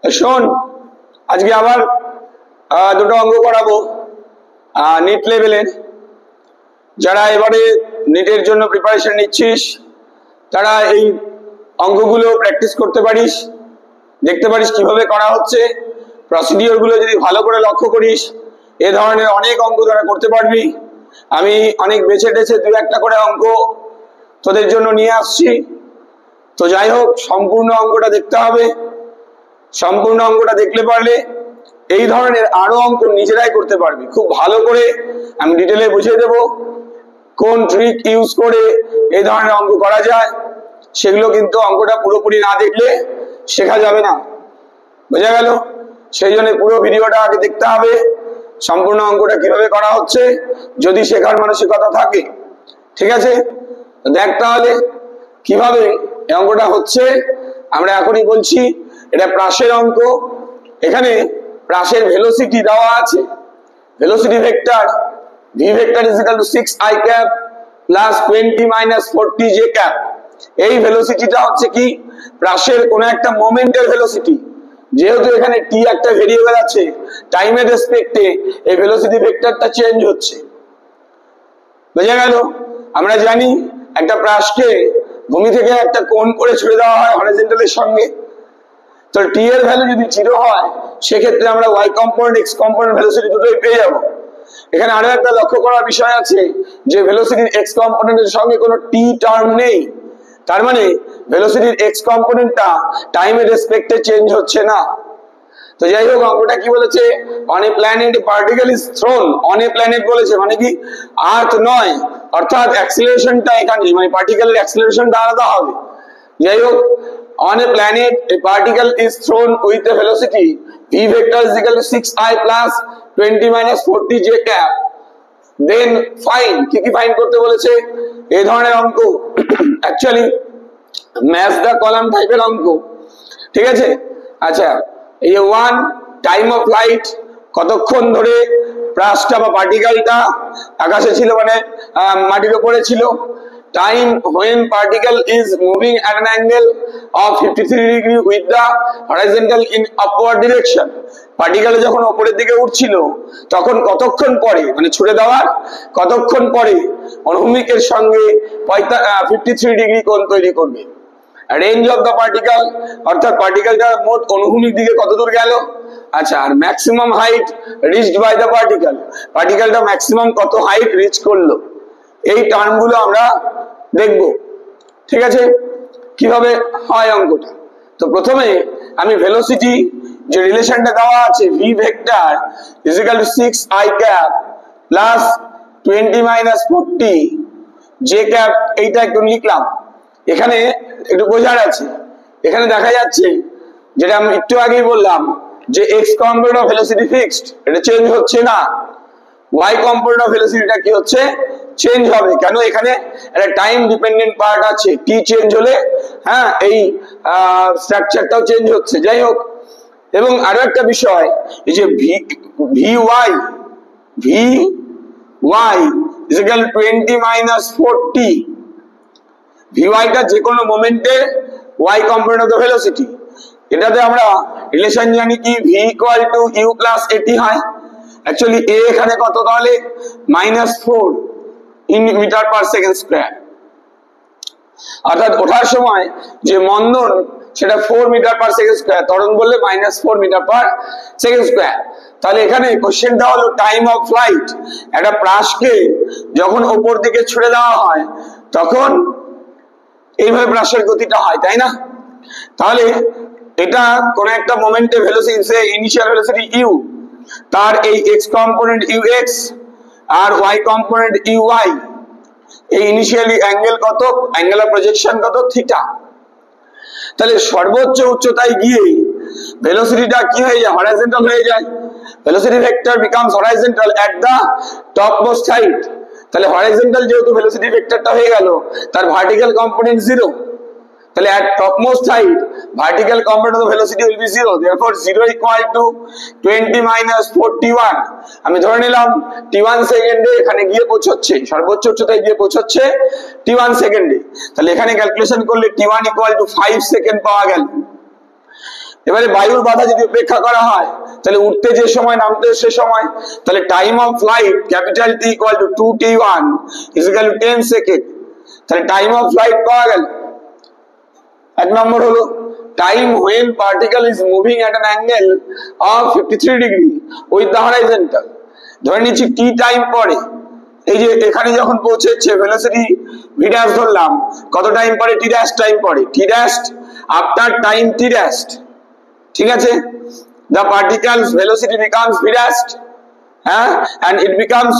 শোন, আজকে আবার দুটো অঙ্ক করাবো নিট লেভেলের। যারা এবারে নিটের জন্য প্রিপারেশন নিচ্ছিস তারা এই অঙ্কগুলো প্র্যাকটিস করতে পারিস, দেখতে পারিস কিভাবে করা হচ্ছে। প্রসিডিওর গুলো যদি ভালো করে লক্ষ্য করিস এ ধরনের অনেক অঙ্ক তারা করতে পারবি। আমি অনেক বেছে টেছে দু একটা করে অঙ্ক তোদের জন্য নিয়ে আসছি। তো যাই হোক, সম্পূর্ণ অঙ্কটা দেখতে হবে। সম্পূর্ণ অঙ্কটা দেখলে পারলে এই ধরনের আরো অঙ্ক নিজেরাই করতে পারবি। খুব ভালো করে আমি ডিটেলে বুঝিয়ে দেব কোন ট্রিক ইউজ করে এই ধরনের অঙ্ক করা যায়। সেগুলো কিন্তু অঙ্কটা পুরোপুরি না দেখলে শেখা যাবে না, বোঝা গেল? সেই জন্য পুরো ভিডিওটা আগে দেখতে হবে, সম্পূর্ণ অঙ্কটা কিভাবে করা হচ্ছে যদি শেখার মানসিকতা থাকে। ঠিক আছে, দেখ তাহলে কিভাবে এই অঙ্কটা হচ্ছে। আমরা এখনই বলছি, এটা প্রাসের অঙ্ক। এখানে প্রাসের ভেলোসিটি দেওয়া আছে, velocity vector V vector is equal two 6i cap plus 20 minus 40 j cap. এই ভেলোসিটিটা হচ্ছে কি প্রাসের কোন একটা মোমেন্টের ভেলোসিটি। যেহেতু এখানে টি একটা ভেরিয়েবল আছে, টাইমের রেসপেক্টে এই ভেলোসিটি ভেক্টরটা চেঞ্জ হচ্ছে, বোঝা গেল? আমরা জানি একটা প্রাসকে ভূমি থেকে একটা কোণ করে ছুড়ে দেওয়া হয় হরিজন্টালের সঙ্গে। তো টি এর ভ্যালু যদি 0 হয় সেক্ষেত্রে আমরা y component x component velocity দুটোই পেয়ে যাব। এখানে আরো একটা লক্ষ্য করার বিষয় আছে যে ভেলোসিটির x কম্পোনেন্টের সঙ্গে কোনো t টার্ম নেই, তার মানে ভেলোসিটির x কম্পোনেন্টটা টাইমের রেসপেক্টে চেঞ্জ হচ্ছে না। তো যাই হোক, অঙ্কটা কি বলেছে, on a planet particle is thrown. On a planet বলেছে মানে কি আর্থ নয়, অর্থাৎ অ্যাক্সিলারেশনটা এখানে মানে পার্টিকেলের অ্যাক্সিলারেশনটা আলাদা হবে। যাই হোক, on a planet a particle is thrown with a velocity v vector is equal to 6i plus 20 minus 40 j cap, then find কি কি ফাইন্ড করতে বলেছে এই ধরনের অঙ্ক। অ্যাকচুয়ালি ম্যাচ দা কলাম টাইপের অঙ্ক, ঠিক আছে? আচ্ছা, এই ওয়ান টাইম অফ লাইট, কতক্ষণ ধরে প্রাসটা বা পার্টিকেলটা আকাশে ছিল মানে মাটির উপরে ছিল। Time when particle is moving at an angle of 53 degree with the horizontal in upward direction. Particle যখন উপরের দিকে উঠছিল তখন কতক্ষণ পরে মানে ছুড়ে দেওয়ার কতক্ষণ পরে অনুভূমিকের সঙ্গে 53 ডিগ্রি কোণ তৈরি করবে। রেঞ্জ অফ দ্য পার্টিকেল, অর্থাৎ পার্টিকেলটা মোট অনুভূমিক দিকে কত দূর গেল। আচ্ছা, আর maximum height reached by the particle, পার্টিকেলটা ম্যাক্সিমাম কত হাইট রিচ করলো। এই টার্মগুলো আমরা দেখব, ঠিক আছে? কিভাবে হয় অঙ্কটা। তো প্রথমে আমি ভেলোসিটি যে রিলেশনটা দেওয়া আছে v vector is equal two 6i cap plus 20 minus 40 j cap, এইটা একটু লিখলাম। এখানে একটু বোঝার আছে, এখানে দেখা যাচ্ছে যেটা আমি একটু আগেই বললাম যে x component of velocity fixed, এটা চেঞ্জ হচ্ছে না। y কম্পোনেন্ট অফ ভেলোসিটিটা কি হচ্ছে, চেঞ্জ হবে। কেন? এখানে একটা টাইম ডিপেন্ডেন্ট পার্ট আছে, টি চেঞ্জ হলে হ্যাঁ এই স্ট্রাকচারটাও চেঞ্জ হচ্ছে। যাই হোক, এবং আরো একটা বিষয়, এই যে V Y is equal to 20 minus 40, V ওয়াইটা যে কোনো মোমেন্টে y component of the velocity. এটাতে আমরা রিলেশন জানি কি v equal to u plus at হয়। অ্যাকচুয়ালি a এখানে কত, তাহলে -4 in metre per second square, অর্থাৎ ওঠার সময় যে মন্দন সেটা 4 মিটার পার সেকেন্ড স্কয়ার, ত্বরণ বললে -4 মিটার পার সেকেন্ড স্কয়ার। তাহলে এখানে কোশ্চেনটা হলো টাইম অফ ফ্লাইট। একটা প্রাসকে যখন উপর দিকে ছুড়ে দেওয়া হয় তখন এইভাবে প্রাসের গতিটা হয়, তাই না? তাহলে এটা কোন একটা মোমেন্টে ভেলোসিটি, সে ইনিশিয়াল ভেলোসিটি u, তার এই x কম্পোনেন্ট ux আর y কম্পোনেন্ট uy, এই ইনিশিয়ালি অ্যাঙ্গেল কত, অ্যাঙ্গুলার প্রজেকশন কত, থিটা। তাহলে সর্বোচ্চ উচ্চতায় গিয়ে ভেলোসিটিটা কি হয়ে যায়, হরাইজন্টাল হয়ে যায়। Velocity vector becomes horizontal at the top most height. তাহলে হরাইজন্টাল যেহেতু ভেলোসিটি ভেক্টরটা হয়ে গেল, তার ভার্টিক্যাল কম্পোনেন্ট 0। তাহলে at topmost height vertical component of the velocity will be 0, therefore 0 equal to 20 minus 41। আমি ধরে নিলাম t1 সেকেন্ডে এখানে গিয়ে পৌঁছচ্ছে, সর্বোচ্চ উচ্চতায় গিয়ে পৌঁছচ্ছে t1 সেকেন্ডে। তাহলে এখানে ক্যালকুলেশন করলে t1 equal to 5 সেকেন্ড পাওয়া গেল। এবারে বায়ুর বাধা যদি উপেক্ষা করা হয় তাহলে উঠতে যে সময় নামতে সে সময়, তাহলে time of flight capital T equal to 2t1 is equal two 10 second. তাহলে টাইম অফ ফ্লাইট পাওয়া গেল। এক নম্বর হলো time when particle is moving at an angle of 53 degree with the horizontal। ধরে নিচ্ছি টি টাইম পরে, এই যে এখানে যখন পৌঁছেছে ভেলোসিটি ভি ড্যাশ ধরলাম, কত টাইম পরে? টি ড্যাশ টাইম পরে, টি ড্যাশ আফটার টাইম টি ড্যাশ, ঠিক আছে। the particle's velocity becomes v dash, and it becomes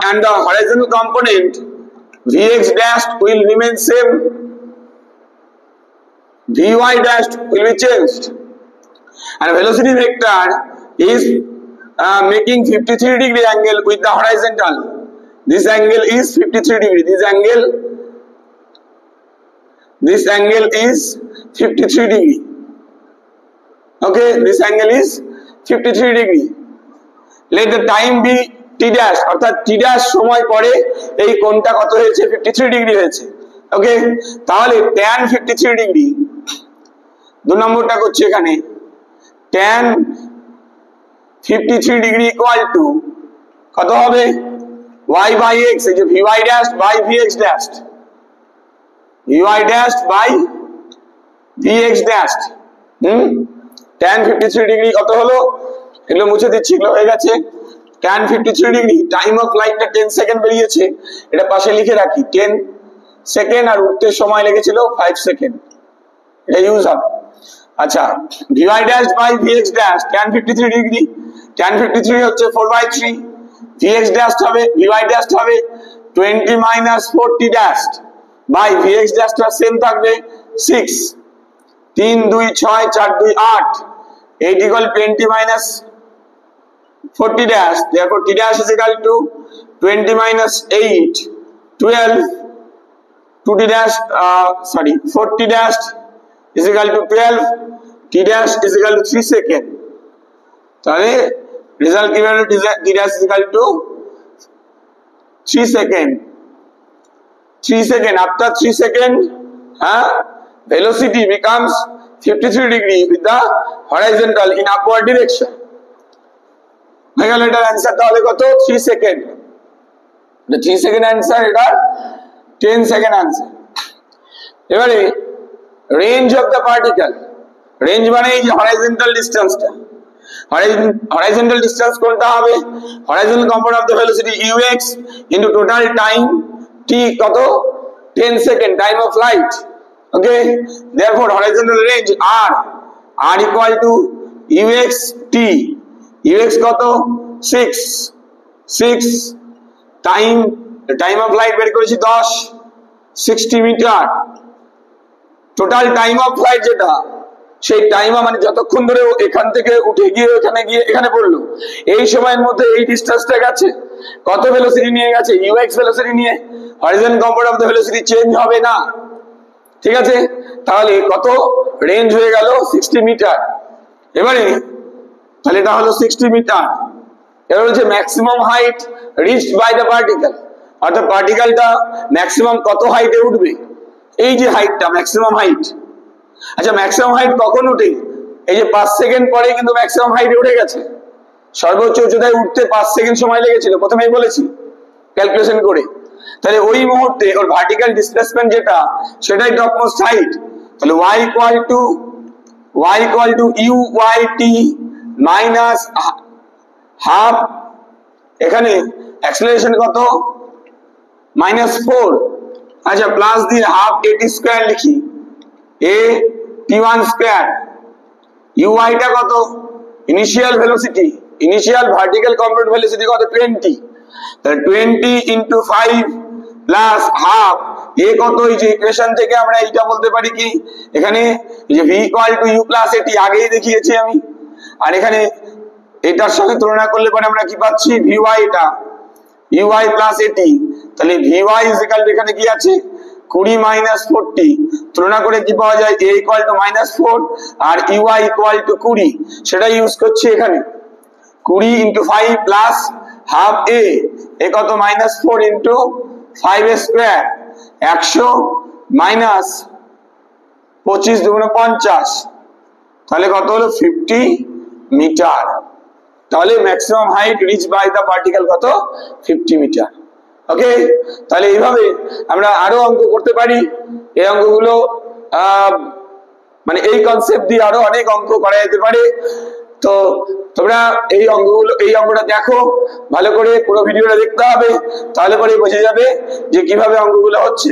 and the horizontal component vx dash will remain same, vy dash will be changed, and velocity vector is making 53 degree angle with the horizontal. This angle is 53 degree, this angle is 53 degree, okay, this angle is 53 degree. Let the time be t dash, অর্থাৎ t dash সময় পরে এই কোণটা কত হয়েছে? 53 degree হয়েছে, ওকে। তাহলে tan 53 degree, দু নম্বরটা করছি এখানে, tan 53 ডিগ্রি ইকুয়াল টু কত হবে? y by x, এই যে vy dash by vx dash, vy dash by vx dash, tan 53 degree কত হলো? এগুলো মুছে দিচ্ছি, এগুলো হয়ে গেছে। tan 53 ডিগ্রি, টাইম অফ ফ্লাইটটা 10 সেকেন্ড বেরিয়েছে, এটা পাশে লিখে রাখি 10 সেকেন্ড, আর উঠতে সময় লেগেছিল 5 সেকেন্ড, এটা ইউজ হবে। আচ্ছা, vy dash by vx dash, tan 53 degree, tan 53 হচ্ছে 4/3, vx dash হবে, vy dash হবে 20 minus 40 dash by vx dash টা সেম থাকবে 6, 3 2 6 4 2 8, 8 equal 20 minus 40 dash, therefore t dash is equal to 20 minus 8, 12, 2t dash 40 dash is equal to 12, t dash is equal to 3 second, তাহলে result কি হলো? t dash is equal to 3 second, 3 second, after 3 second velocity becomes 53 degree with the horizontal in upward direction। হয়ে গেল এটার answer. তাহলে কত? 3 second, 3 second answer, এটা 10 second answer. এবারে range of the particle, range মানে এই যে হরাইজন্টাল ডিসটেন্সটা, হরাইজন্টাল ডিসটেন্স কোনটা হবে? Horizontal component of the velocity ux into total time t কত? 10 second, time of flight, okay. Therefore horizontal range r equal to ux t, ux কত? 6 time of flight বের করেছি 10, 60 metre. Total time of flight যেটা, সেই time মানে যতক্ষণ ধরে এখান থেকে উঠে গিয়ে এখানে গিয়ে এখানে পড়লো, এই সময়ের মধ্যে এই ডিসটেন্সটা গেছে, কত ভেলোসিটি নিয়ে গেছে? ux ভেলোসিটি নিয়ে। Horizontal component of the velocity change হবে না, ঠিক আছে। তাহলে কত? রেঞ্জ হয়ে গেল 60 মিটার। এবারে তাহলে এটা হলো 60 মিটার। এবার হচ্ছে maximum height reached by the particle, অর্থাৎ পার্টিকেলটা ম্যাক্সিমাম কত হাইটে উঠবে? এই যে হাইটটা, ম্যাক্সিমাম হাইট। আচ্ছা, ম্যাক্সিমাম হাইট কখন উঠে? এই যে 5 সেকেন্ড পরে কিন্তু ম্যাক্সিমাম হাইটে উঠে গেছে। সর্বোচ্চ উচ্চতায় উঠতে 5 সেকেন্ড সময় লেগেছিল, প্রথমেই বলেছি ক্যালকুলেশন করে। তাহলে ওই মুহূর্তে ওর ভার্টিক্যাল ডিসপ্লেসমেন্ট যেটা, সেটাই টপমোস্ট হাইট। তাহলে y equal to uyt minus half, এখানে অ্যাক্সেলারেশন কত? -4, আচ্ছা প্লাস দিয়ে হাফ at স্কয়ার লিখি, a t1 স্কয়ার, uy টা কত? Initial velocity, initial vertical component velocity কত? 20, তাহলে 20 into 5 প্লাস হাফ, এ কত? এই যে ইকুয়েশন থেকে আমরা এইটা বলতে পারি কি, এখানে এই যে v equal to u plus at আগেই দেখিয়েছি আমি, আর এখানে এটার সঙ্গে তুলনা করলে পরে আমরা কি পাচ্ছি? vy, এটা uy plus at, তাহলে vy is equal to এখানে কি আছে? 20 minus 40, তুলনা করে কি পাওয়া যায়? a equal to -4 R uy equal to 20, সেটা ইউজ করছি এখানে। 20 into 5 plus half a, এ কত? -4 into 5 স্কয়ার, 100 minus 25 দুগুণে 50, তাহলে কত হলো 50 মিটার। তাহলে maximum height reach by the particle কত 50 মিটার। ওকে, তাহলে এইভাবে আমরা আরো অঙ্ক করতে পারি। এই অঙ্কগুলো মানে এই কনসেপ্ট দিয়ে আরো অনেক অঙ্ক করা যেতে পারে। তো তোমরা এই অঙ্কটা দেখো ভালো করে, পুরো ভিডিওটা দেখতে হবে, তাহলে পরে বোঝা যাবে যে কিভাবে অঙ্কগুলো হচ্ছে।